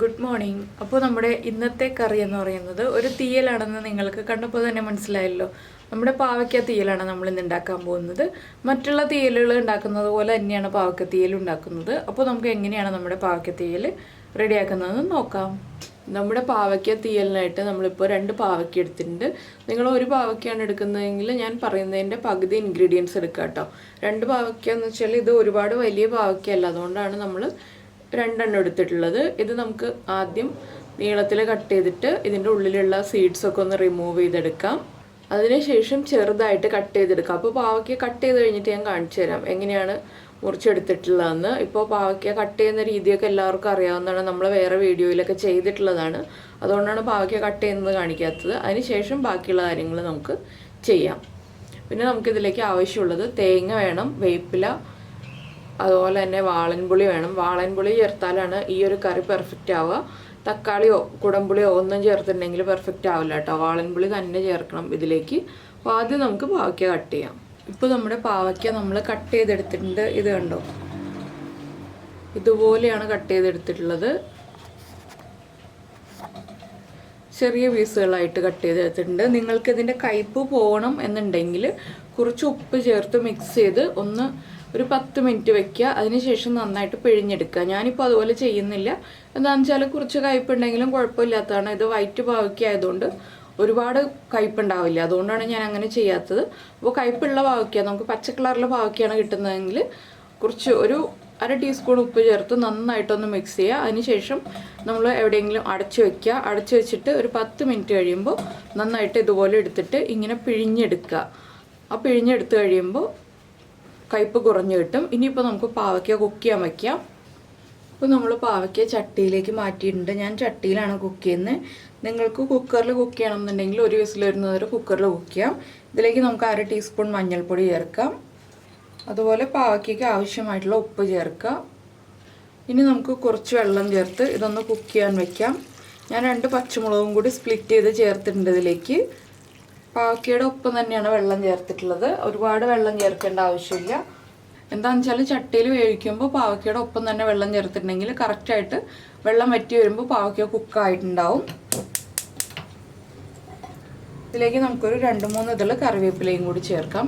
Good morning. അപ്പോൾ നമ്മുടെ ഇന്നത്തെ കറി എന്ന് പറയുന്നത് ഒരു തീയലാണെന്ന് നിങ്ങൾക്ക് കണ്ടപ്പോൾ തന്നെ മനസ്സിലായല്ലോ. നമ്മുടെ പാവയ്ക്ക തീയലാണ് നമ്മൾ ഇന്ന് ഉണ്ടാക്കാൻ പോകുന്നത്. മറ്റുള്ള തീയലുകൾ ഉണ്ടാക്കുന്നത് പോലെ തന്നെയാണ് പാവയ്ക്ക തീയൽ ഉണ്ടാക്കുന്നത്. അപ്പോൾ നമുക്ക് എങ്ങനെയാണ് നമ്മുടെ പാവയ്ക്ക തീയൽ റെഡിയാക്കുന്നതെന്ന് നോക്കാം. നമ്മുടെ പാവയ്ക്ക തീയലിനായിട്ട് നമ്മളിപ്പോൾ 2 പാവയ്ക്ക എടുത്തിട്ടുണ്ട്. നിങ്ങൾ ഒരു പാവയ്ക്കാണ് എടുക്കുന്നതെങ്കിൽ ഞാൻ പറയുന്നതിൻ്റെ പകുതി ഇൻഗ്രീഡിയൻസ് എടുക്കുക കേട്ടോ. 2 പാവയ്ക്ക എന്ന് വെച്ചാൽ ഇത് ഒരുപാട് വലിയ പാവയ്ക്കല്ല, അതുകൊണ്ടാണ് നമ്മൾ 2 എണ്ണം എടുത്തിട്ടുള്ളത്. ഇത് നമുക്ക് ആദ്യം നീളത്തിൽ കട്ട് ചെയ്തിട്ട് ഇതിൻ്റെ ഉള്ളിലുള്ള സീഡ്സൊക്കെ ഒന്ന് റിമൂവ് ചെയ്തെടുക്കാം. അതിനുശേഷം ചെറുതായിട്ട് കട്ട് ചെയ്തെടുക്കാം. അപ്പോൾ പാവയ്ക്ക കട്ട് ചെയ്ത് കഴിഞ്ഞിട്ട് ഞാൻ കാണിച്ചു തരാം എങ്ങനെയാണ് മുറിച്ചെടുത്തിട്ടുള്ളതെന്ന്. ഇപ്പോൾ പാവയ്ക്ക കട്ട് ചെയ്യുന്ന രീതിയൊക്കെ എല്ലാവർക്കും അറിയാവുന്നതാണ്, നമ്മൾ വേറെ വീഡിയോയിലൊക്കെ ചെയ്തിട്ടുള്ളതാണ്. അതുകൊണ്ടാണ് പാവയ്ക്ക കട്ട് ചെയ്യുന്നത് കാണിക്കാത്തത്. അതിനുശേഷം ബാക്കിയുള്ള കാര്യങ്ങൾ നമുക്ക് ചെയ്യാം. പിന്നെ നമുക്കിതിലേക്ക് ആവശ്യമുള്ളത് തേങ്ങ വേണം, വേപ്പില, അതുപോലെ തന്നെ വാളൻപുളി വേണം. വാളൻപുളി ചേർത്താലാണ് ഈ ഒരു കറി പെർഫെക്റ്റ് ആവുക. തക്കാളിയോ കുടംപുളിയോ ഒന്നും ചേർത്തിട്ടുണ്ടെങ്കിൽ പെർഫെക്റ്റ് ആവില്ല കേട്ടോ. വാളൻപുളി തന്നെ ചേർക്കണം ഇതിലേക്ക്. അപ്പോൾ ആദ്യം നമുക്ക് പാവയ്ക്ക കട്ട് ചെയ്യാം. ഇപ്പോൾ നമ്മുടെ പാവയ്ക്ക നമ്മൾ കട്ട് ചെയ്തെടുത്തിട്ടുണ്ട്. ഇത് കണ്ടോ, ഇതുപോലെയാണ് കട്ട് ചെയ്തെടുത്തിട്ടുള്ളത്. ചെറിയ പീസുകളായിട്ട് കട്ട് ചെയ്തെടുത്തിട്ടുണ്ട്. നിങ്ങൾക്ക് ഇതിൻ്റെ കയ്പ്പ് പോകണം എന്നുണ്ടെങ്കിൽ കുറച്ച് ഉപ്പ് ചേർത്ത് മിക്സ് ചെയ്ത് ഒരു 10 മിനിറ്റ് വെക്കുക. അതിനുശേഷം നന്നായിട്ട് പിഴിഞ്ഞെടുക്കുക. ഞാനിപ്പോൾ അതുപോലെ ചെയ്യുന്നില്ല. എന്താണെന്ന് വെച്ചാൽ കുറച്ച് കയ്പ്പുണ്ടെങ്കിലും കുഴപ്പമില്ലാത്തതാണ്. ഇത് വൈറ്റ് പാവയ്ക്ക ആയതുകൊണ്ട് ഒരുപാട് കയ്പ്പുണ്ടാവില്ല, അതുകൊണ്ടാണ് ഞാൻ അങ്ങനെ ചെയ്യാത്തത്. അപ്പോൾ കയ്പ്പുള്ള പാവയ്ക്ക, നമുക്ക് പച്ച കളറിലെ പാവയ്ക്കയാണ് കിട്ടുന്നതെങ്കിൽ ഒരു 1/2 ടീസ്പൂൺ ഉപ്പ് ചേർത്ത് നന്നായിട്ടൊന്ന് മിക്സ് ചെയ്യുക. അതിനുശേഷം നമ്മൾ എവിടെയെങ്കിലും അടച്ചു വെക്കുക. അടച്ചു വെച്ചിട്ട് ഒരു 10 മിനിറ്റ് കഴിയുമ്പോൾ നന്നായിട്ട് ഇതുപോലെ എടുത്തിട്ട് ഇങ്ങനെ പിഴിഞ്ഞെടുക്കുക. ആ പിഴിഞ്ഞെടുത്ത് കഴിയുമ്പോൾ കയ്പ്പ് കുറഞ്ഞ് കിട്ടും. ഇനിയിപ്പോൾ നമുക്ക് പാവയ്ക്ക കുക്ക് ചെയ്യാൻ വയ്ക്കാം. ഇപ്പോൾ നമ്മൾ പാവയ്ക്ക ചട്ടിയിലേക്ക് മാറ്റിയിട്ടുണ്ട്. ഞാൻ ചട്ടിയിലാണ് കുക്ക് ചെയ്യുന്നത്. നിങ്ങൾക്ക് കുക്കറിൽ കുക്ക് ചെയ്യണമെന്നുണ്ടെങ്കിൽ 1 വിസിൽ വരുന്നത് വരെ കുക്കറിൽ കുക്ക് ചെയ്യാം. ഇതിലേക്ക് നമുക്ക് 1/2 ടീസ്പൂൺ മഞ്ഞൾപ്പൊടി ചേർക്കാം. അതുപോലെ പാവയ്ക്കയ്ക്ക് ആവശ്യമായിട്ടുള്ള ഉപ്പ് ചേർക്കുക. ഇനി നമുക്ക് കുറച്ച് വെള്ളം ചേർത്ത് ഇതൊന്ന് കുക്ക് ചെയ്യാൻ വയ്ക്കാം. ഞാൻ 2 പച്ചമുളകും കൂടി സ്പ്ലിറ്റ് ചെയ്ത് ചേർത്തിട്ടുണ്ട് ഇതിലേക്ക്. പാവയ്ക്കയുടെ ഒപ്പം തന്നെയാണ് വെള്ളം ചേർത്തിട്ടുള്ളത്. ഒരുപാട് വെള്ളം ചേർക്കേണ്ട ആവശ്യമില്ല. എന്താണെന്ന് വെച്ചാൽ ചട്ടിയിൽ വേവിക്കുമ്പോൾ പാവയ്ക്കയുടെ ഒപ്പം തന്നെ വെള്ളം ചേർത്തിട്ടുണ്ടെങ്കിൽ കറക്റ്റായിട്ട് വെള്ളം വറ്റി വരുമ്പോൾ പാവയ്ക്ക കുക്കായിട്ടുണ്ടാവും. ഇതിലേക്ക് നമുക്കൊരു 2-3 ഇതൾ കറിവേപ്പിലയും കൂടി ചേർക്കാം.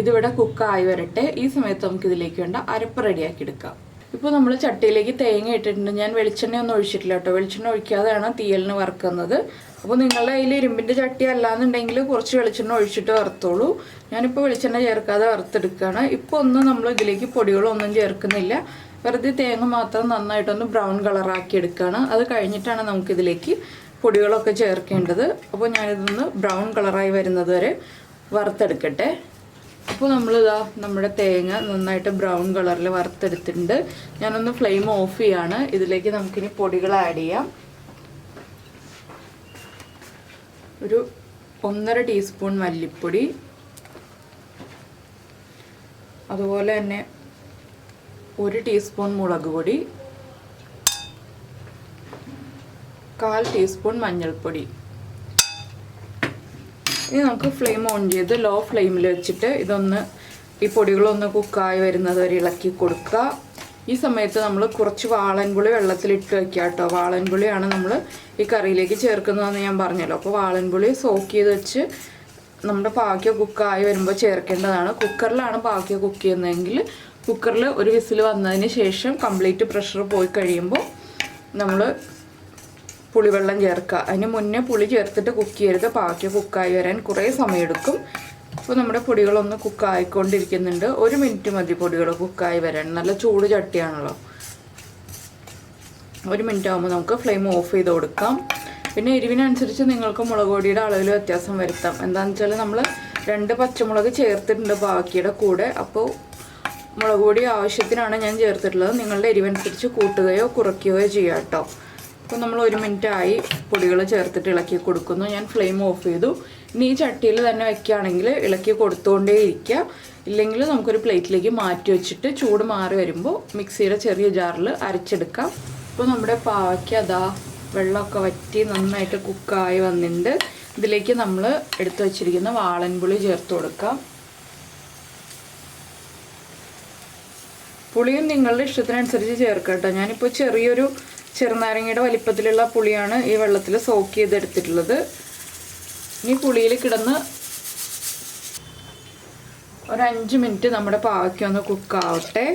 ഇതിവിടെ കുക്കായി വരട്ടെ. ഈ സമയത്ത് നമുക്ക് ഇതിലേക്ക് വേണ്ട അരപ്പ് റെഡിയാക്കി എടുക്കാം. ഇപ്പോൾ നമ്മൾ ചട്ടിയിലേക്ക് തേങ്ങ ഇട്ടിട്ടുണ്ട്. ഞാൻ വെളിച്ചെണ്ണ ഒന്നും ഒഴിച്ചിട്ടില്ല കേട്ടോ. വെളിച്ചെണ്ണ ഒഴിക്കാതെയാണ് തീയലിന് വറുക്കുന്നത്. അപ്പോൾ നിങ്ങളുടെ കയ്യിൽ ഇരുമ്പിൻ്റെ ചട്ടി അല്ലാന്നുണ്ടെങ്കിൽ കുറച്ച് വെളിച്ചെണ്ണ ഒഴിച്ചിട്ട് വറുത്തോളൂ. ഞാനിപ്പോൾ വെളിച്ചെണ്ണ ചേർക്കാതെ വറുത്തെടുക്കുകയാണ്. ഇപ്പോൾ നമ്മൾ ഇതിലേക്ക് പൊടികളൊന്നും ചേർക്കുന്നില്ല. വെറുതെ തേങ്ങ മാത്രം നന്നായിട്ടൊന്ന് ബ്രൗൺ കളറാക്കി എടുക്കുകയാണ്. അത് കഴിഞ്ഞിട്ടാണ് നമുക്കിതിലേക്ക് പൊടികളൊക്കെ ചേർക്കേണ്ടത്. അപ്പോൾ ഞാനിതൊന്ന് ബ്രൗൺ കളറായി വരുന്നത് വരെ വറുത്തെടുക്കട്ടെ. അപ്പോൾ നമ്മുടെ തേങ്ങ നന്നായിട്ട് ബ്രൗൺ കളറിൽ വറുത്തെടുത്തിട്ടുണ്ട്. ഞാനൊന്ന് ഫ്ലെയിം ഓഫ് ചെയ്യാണ്. ഇതിലേക്ക് നമുക്കിനി പൊടികൾ ആഡ് ചെയ്യാം. ഒരു 1.5 ടീസ്പൂൺ മല്ലിപ്പൊടി, അതുപോലെ തന്നെ 1 ടീസ്പൂൺ മുളക് പൊടി, 1/4 ടീസ്പൂൺ മഞ്ഞൾപ്പൊടി. ഇനി നമുക്ക് ഫ്ലെയിം ഓൺ ചെയ്ത് ലോ ഫ്ലെയിമിൽ വെച്ചിട്ട് ഈ പൊടികളൊന്ന് കുക്കായി വരുന്നത് വരെ ഇളക്കി കൊടുക്കുക. ഈ സമയത്ത് നമ്മൾ കുറച്ച് വാളൻപുളി വെള്ളത്തിലിട്ട് വയ്ക്കുക കേട്ടോ. വാളൻപുളിയാണ് നമ്മൾ ഈ കറിയിലേക്ക് ചേർക്കുന്നതെന്ന് ഞാൻ പറഞ്ഞല്ലോ. അപ്പോൾ വാളൻപുളി സോക്ക് ചെയ്ത് വെച്ച് നമ്മുടെ പാവയ്ക്ക കുക്കായി വരുമ്പോൾ ചേർക്കേണ്ടതാണ്. കുക്കറിലാണ് പാവയ്ക്ക കുക്ക് ചെയ്യുന്നതെങ്കിൽ കുക്കറിൽ 1 വിസിൽ വന്നതിന് ശേഷം കംപ്ലീറ്റ് പ്രഷർ പോയി കഴിയുമ്പോൾ നമ്മൾ പുളിവെള്ളം ചേർക്കുക. അതിന് മുന്നേ പുളി ചേർത്തിട്ട് കുക്ക് ചെയ്യരുത്. പാവയ്ക്ക കുക്കായി വരാൻ കുറേ സമയമെടുക്കും. അപ്പോൾ നമ്മുടെ പൊടികളൊന്ന് കുക്കായിക്കൊണ്ടിരിക്കുന്നുണ്ട്. 1 മിനിറ്റ് മതി പൊടികൾ കുക്കായി വരാൻ. നല്ല ചൂട് ചട്ടിയാണല്ലോ. 1 മിനിറ്റ് ആകുമ്പോൾ നമുക്ക് ഫ്ലെയിം ഓഫ് ചെയ്ത് കൊടുക്കാം. പിന്നെ എരിവിനനുസരിച്ച് നിങ്ങൾക്ക് മുളക് പൊടിയുടെ അളവിൽ വ്യത്യാസം വരുത്താം. എന്താണെന്ന് വെച്ചാൽ നമ്മൾ 2 പച്ചമുളക് ചേർത്തിട്ടുണ്ട് പാവയ്ക്കയുടെ കൂടെ. അപ്പോൾ മുളക് പൊടി ആവശ്യത്തിനാണ് ഞാൻ ചേർത്തിട്ടുള്ളത്. നിങ്ങളുടെ എരിവനുസരിച്ച് കൂട്ടുകയോ കുറയ്ക്കുകയോ ചെയ്യാം കേട്ടോ. അപ്പോൾ നമ്മൾ 1 മിനിറ്റ് ആയി പൊടികൾ ചേർത്തിട്ട് ഇളക്കി കൊടുക്കുന്നു. ഞാൻ ഫ്ലെയിം ഓഫ് ചെയ്തു. ഇനി ഈ ചട്ടിയിൽ തന്നെ വെക്കുകയാണെങ്കിൽ ഇളക്കി കൊടുത്തുകൊണ്ടേ ഇരിക്കുക. ഇല്ലെങ്കിൽ നമുക്കൊരു പ്ലേറ്റിലേക്ക് മാറ്റി വെച്ചിട്ട് ചൂട് മാറി വരുമ്പോൾ മിക്സിയുടെ ചെറിയ ജാറിൽ അരച്ചെടുക്കാം. ഇപ്പോൾ നമ്മുടെ പാവയ്ക്ക വെള്ളമൊക്കെ വറ്റി നന്നായിട്ട് കുക്കായി വന്നിട്ടുണ്ട്. ഇതിലേക്ക് നമ്മൾ എടുത്തു വച്ചിരിക്കുന്ന വാളൻപുളി ചേർത്ത് കൊടുക്കാം. പുളിയും നിങ്ങളുടെ ഇഷ്ടത്തിനനുസരിച്ച് ചേർക്കാം കേട്ടോ. ഞാനിപ്പോൾ ചെറിയൊരു ചെറുനാരങ്ങയുടെ വലിപ്പത്തിലുള്ള പുളിയാണ് ഈ വെള്ളത്തിൽ സോക്ക് ചെയ്തെടുത്തിട്ടുള്ളത്. ഇനി പുളിയിൽ കിടന്ന് ഒരു 5 മിനിറ്റ് നമ്മുടെ പാവയ്ക്ക ഒന്ന് കുക്കാവട്ടെ.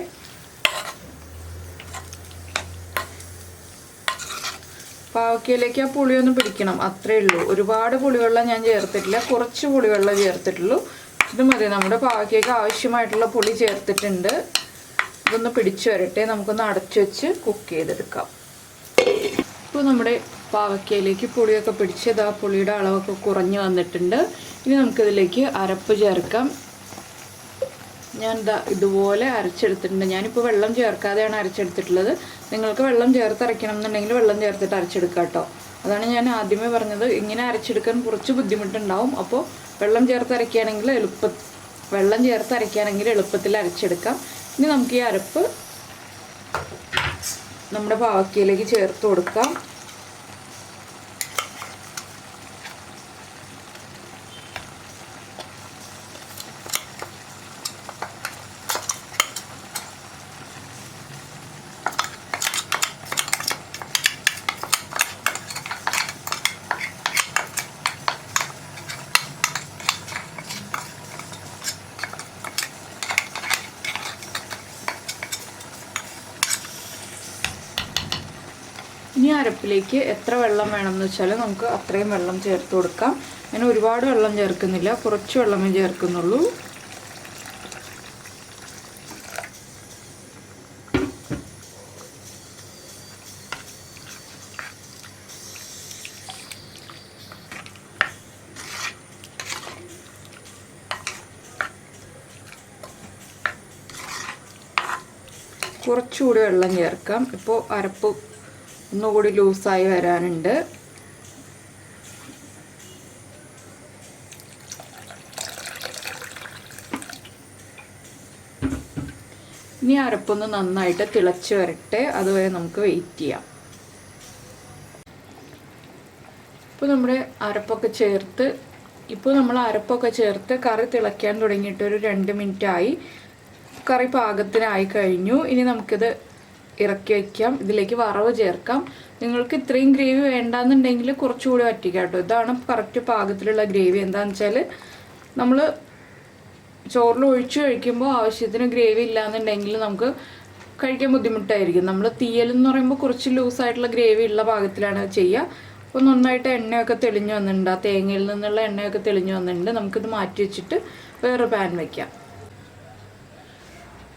പാവയ്ക്കയിലേക്ക് ആ പുളിയൊന്ന് പിടിക്കണം, അത്രേ ഉള്ളൂ. ഒരുപാട് പുളിവെള്ളം ഞാൻ ചേർത്തിട്ടില്ല, കുറച്ച് പുളിവെള്ളം ചേർത്തിട്ടുള്ളൂ. ഇത് മതി. നമ്മുടെ പാവയ്ക്കയ്ക്ക് ആവശ്യമായിട്ടുള്ള പുളി ചേർത്തിട്ടുണ്ട്. ഇതൊന്ന് പിടിച്ചു വരട്ടെ, നമുക്കൊന്ന് അടച്ചു വെച്ച് കുക്ക് ചെയ്തെടുക്കാം. ഇപ്പോൾ നമ്മുടെ പാവയ്ക്കയിലേക്ക് പുളിയൊക്കെ പിടിച്ച് ആ പുളിയുടെ അളവൊക്കെ കുറഞ്ഞു വന്നിട്ടുണ്ട്. ഇനി നമുക്കിതിലേക്ക് അരപ്പ് ചേർക്കാം. ഞാൻ ഇതുപോലെ അരച്ചെടുത്തിട്ടുണ്ട്. ഞാനിപ്പോൾ വെള്ളം ചേർക്കാതെയാണ് അരച്ചെടുത്തിട്ടുള്ളത്. നിങ്ങൾക്ക് വെള്ളം ചേർത്തരയ്ക്കണം എന്നുണ്ടെങ്കിൽ വെള്ളം ചേർത്തിട്ട് അരച്ചെടുക്കാം കേട്ടോ. അതാണ് ഞാൻ ആദ്യമേ പറഞ്ഞത്. ഇങ്ങനെ അരച്ചെടുക്കാൻ കുറച്ച് ബുദ്ധിമുട്ടുണ്ടാവും. അപ്പോൾ വെള്ളം ചേർത്തരയ്ക്കുകയാണെങ്കിൽ എളുപ്പത്തിൽ അരച്ചെടുക്കാം. ഇനി നമുക്ക് ഈ അരപ്പ് നമ്മുടെ പാവയ്ക്കയിലേക്ക് ചേർത്ത് കൊടുക്കാം. ഇനി അരപ്പിലേക്ക് എത്ര വെള്ളം വേണമെന്ന് വെച്ചാൽ നമുക്ക് അത്രയും വെള്ളം ചേർത്ത് കൊടുക്കാം. ഞാൻ ഒരുപാട് വെള്ളം ചേർക്കുന്നില്ല, കുറച്ച് വെള്ളമേ ചേർക്കുന്നുള്ളൂ. കുറച്ചുകൂടി വെള്ളം ചേർക്കാം. ഇപ്പോൾ അരപ്പ് ഒന്നുകൂടി ലൂസായി വരാനുണ്ട്. ഇനി അരപ്പൊന്ന് നന്നായിട്ട് തിളച്ച് വരട്ടെ, അതുവരെ നമുക്ക് വെയിറ്റ് ചെയ്യാം. ഇപ്പോൾ നമ്മുടെ അരപ്പൊക്കെ ചേർത്ത് കറി തിളയ്ക്കാൻ തുടങ്ങിയിട്ട് ഒരു 2 മിനിറ്റ് ആയി. കറി പാകത്തിനായി കഴിഞ്ഞു. ഇനി നമുക്കിത് ഇറക്കി വയ്ക്കാം. ഇതിലേക്ക് വറവ് ചേർക്കാം. നിങ്ങൾക്ക് ഇത്രയും ഗ്രേവി വേണ്ടാന്നുണ്ടെങ്കിൽ കുറച്ചുകൂടി വറ്റിക്കാം കേട്ടോ. ഇതാണ് കറക്റ്റ് പാകത്തിലുള്ള ഗ്രേവി. എന്താണെന്ന് വെച്ചാൽ നമ്മൾ ചോറിൽ ഒഴിച്ച് കഴിക്കുമ്പോൾ ആവശ്യത്തിന് ഗ്രേവി ഇല്ലാന്നുണ്ടെങ്കിൽ നമുക്ക് കഴിക്കാൻ ബുദ്ധിമുട്ടായിരിക്കും. നമ്മൾ തീയൽ എന്ന് പറയുമ്പോൾ കുറച്ച് ലൂസായിട്ടുള്ള ഗ്രേവി ഉള്ള പാകത്തിലാണ് ചെയ്യുക. അപ്പോൾ നന്നായിട്ട് എണ്ണയൊക്കെ തെളിഞ്ഞു വന്നിട്ടുണ്ട്. ആ തേങ്ങയിൽ നിന്നുള്ള എണ്ണയൊക്കെ തെളിഞ്ഞു വന്നിട്ടുണ്ട്. നമുക്കിത് മാറ്റി വെച്ചിട്ട് വേറെ പാൻ വയ്ക്കാം.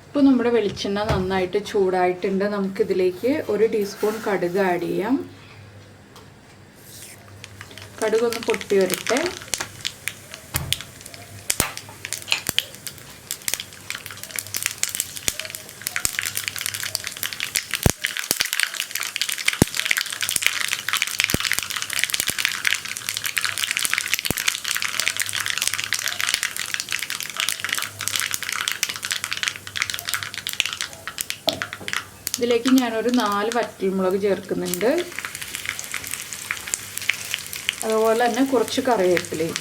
ഇപ്പോൾ നമ്മുടെ വെളിച്ചെണ്ണ നന്നായിട്ട് ചൂടായിട്ടുണ്ട്. നമുക്കിതിലേക്ക് 1 ടീസ്പൂൺ കടുക് ആഡ് ചെയ്യാം. കടുകൊന്ന് പൊട്ടി വരട്ടെ. ഇതിലേക്ക് ഞാനൊരു 4 വറ്റൽമുളക് ചേർക്കുന്നുണ്ട്. അതുപോലെ തന്നെ കുറച്ച് കറിവേപ്പിലയും.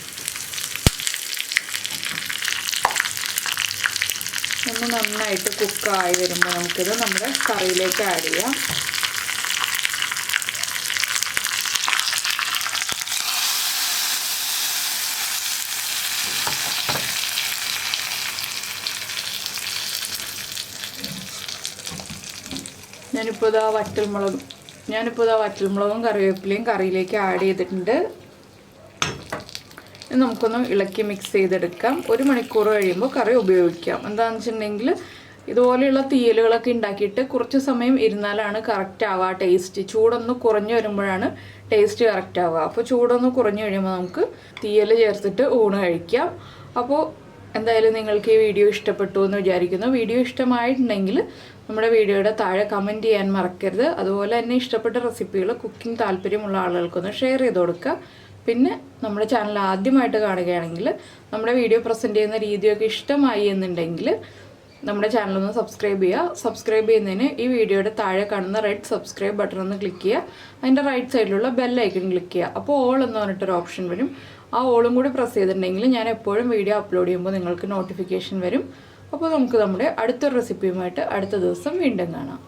ഒന്ന് നന്നായിട്ട് കുക്കായി വരുമ്പോൾ നമുക്കിത് നമ്മുടെ കറിയിലേക്ക് ആഡ് ചെയ്യാം. ഞാനിപ്പോൾ ഇതാ വറ്റൽമുളകും കറിവേപ്പിലയും കറിയിലേക്ക് ആഡ് ചെയ്തിട്ടുണ്ട്. നമുക്കൊന്ന് ഇളക്കി മിക്സ് ചെയ്തെടുക്കാം. 1 മണിക്കൂർ കഴിയുമ്പോൾ കറി ഉപയോഗിക്കാം. എന്താണെന്ന് വെച്ചിട്ടുണ്ടെങ്കിൽ ഇതുപോലെയുള്ള തീയലുകളൊക്കെ ഉണ്ടാക്കിയിട്ട് കുറച്ച് സമയം ഇരുന്നാലാണ് കറക്റ്റ് ആവുക ടേസ്റ്റ്. ചൂടൊന്ന് കുറഞ്ഞു വരുമ്പോഴാണ് ടേസ്റ്റ് കറക്റ്റ് ആവുക. അപ്പോൾ ചൂടൊന്ന് കുറഞ്ഞു കഴിയുമ്പോൾ നമുക്ക് തീയൽ ചേർത്തിട്ട് ഊണ് കഴിക്കാം. അപ്പോൾ എന്തായാലും നിങ്ങൾക്ക് ഈ വീഡിയോ ഇഷ്ടപ്പെട്ടു എന്ന് വിചാരിക്കുന്നു. വീഡിയോ ഇഷ്ടമായിട്ടുണ്ടെങ്കിൽ നമ്മുടെ വീഡിയോയുടെ താഴെ കമൻറ്റ് ചെയ്യാൻ മറക്കരുത്. അതുപോലെ തന്നെ ഇഷ്ടപ്പെട്ട റെസിപ്പികൾ കുക്കിംഗ് താല്പര്യമുള്ള ആളുകൾക്കൊന്ന് ഷെയർ ചെയ്ത് കൊടുക്കുക. പിന്നെ നമ്മുടെ ചാനൽ ആദ്യമായിട്ട് കാണുകയാണെങ്കിൽ നമ്മുടെ വീഡിയോ പ്രസൻറ്റ് ചെയ്യുന്ന രീതിയൊക്കെ ഇഷ്ടമായി എന്നുണ്ടെങ്കിൽ നമ്മുടെ ചാനലൊന്ന് സബ്സ്ക്രൈബ് ചെയ്യുക. സബ്സ്ക്രൈബ് ചെയ്യുന്നതിന് ഈ വീഡിയോയുടെ താഴെ കാണുന്ന റെഡ് സബ്സ്ക്രൈബ് ബട്ടൺ ഒന്ന് ക്ലിക്ക് ചെയ്യുക. അതിൻ്റെ റൈറ്റ് സൈഡിലുള്ള ബെൽ ഐക്കൺ ക്ലിക്ക് ചെയ്യുക. അപ്പോൾ ഓൾ എന്ന് പറഞ്ഞിട്ടൊരു ഓപ്ഷൻ വരും. ആ ഓളും കൂടി പ്രസ് ചെയ്തിട്ടുണ്ടെങ്കിൽ ഞാൻ എപ്പോഴും വീഡിയോ അപ്ലോഡ് ചെയ്യുമ്പോൾ നിങ്ങൾക്ക് നോട്ടിഫിക്കേഷൻ വരും. അപ്പോൾ നമുക്ക് നമ്മുടെ അടുത്തൊരു റെസിപ്പിയുമായിട്ട് അടുത്ത ദിവസം വീണ്ടും കാണാം.